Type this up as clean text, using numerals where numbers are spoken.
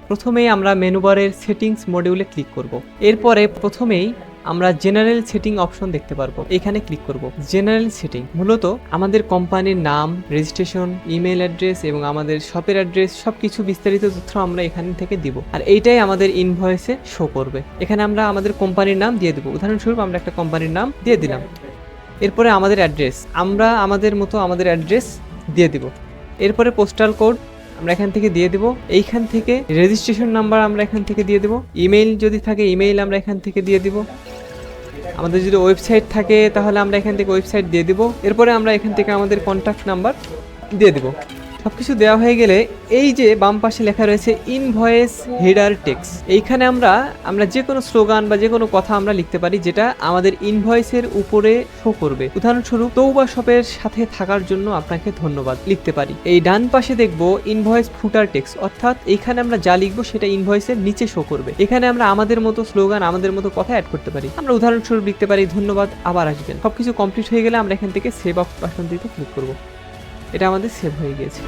প্রথমেই আমরা মেনু বারের সেটিংস মডিউলে ক্লিক করব। এরপরে প্রথমেই আমরা জেনারেল সেটিং অপশন দেখতে পারবো, এখানে ক্লিক করব। জেনারেল সেটিং মূলত আমাদের কোম্পানির নাম, রেজিস্ট্রেশন, ইমেল অ্যাড্রেস এবং আমাদের শপের অ্যাড্রেস সবকিছু বিস্তারিত তথ্য আমরা এখান থেকে দিব, আর এইটাই আমাদের ইনভয়েসে শো করবে। এখানে আমরা আমাদের কোম্পানির নাম দিয়ে দেবো, উদাহরণস্বরূপ আমরা একটা কোম্পানির নাম দিয়ে দিলাম। এরপরে আমাদের অ্যাড্রেস, আমরা আমাদের মতো আমাদের অ্যাড্রেস দিয়ে দিব। এরপরে পোস্টাল কোড আমরা এখান থেকে দিয়ে দেব। এইখান থেকে রেজিস্ট্রেশন নাম্বার আমরা এখান থেকে দিয়ে দেব। ইমেইল যদি থাকে ইমেইল আমরা এখান থেকে দিয়ে দিব। আমাদের যদি ওয়েবসাইট থাকে তাহলে আমরা এখান থেকে ওয়েবসাইট দিয়ে দিব। এরপরে আমরা এখান থেকে আমাদের কন্ট্যাক্ট নাম্বার দিয়ে দেব। সব কিছু দেওয়া হয়ে গেলে এই যে বাম পাশে লেখা রয়েছে ইনভয়েস হেডার টেক্সট, এইখানে আমরা যে কোনো স্লোগান বা যে কোনো কথা আমরা লিখতে পারি যেটা আমাদের ইনভয়েসের উপরে শো করবে। উদাহরণস্বরূপ তৌবা শপের সাথে থাকার জন্য আপনাকে ধন্যবাদ লিখতে পারি। এই ডান পাশে দেখব ইনভয়েস ফুটার টেক্সট, অর্থাৎ এইখানে আমরা যা লিখবো সেটা ইনভয়েসের নিচে শো করবে। এখানে আমরা আমাদের মতো স্লোগান, আমাদের মতো কথা অ্যাড করতে পারি। আমরা উদাহরণস্বরূপ লিখতে পারি ধন্যবাদ, আবার আসবেন। সবকিছু কমপ্লিট হয়ে গেলে আমরা এখান থেকে সেভ বাটনটিতে ক্লিক করব। এটা আমাদের সেভ হয়ে গিয়েছে।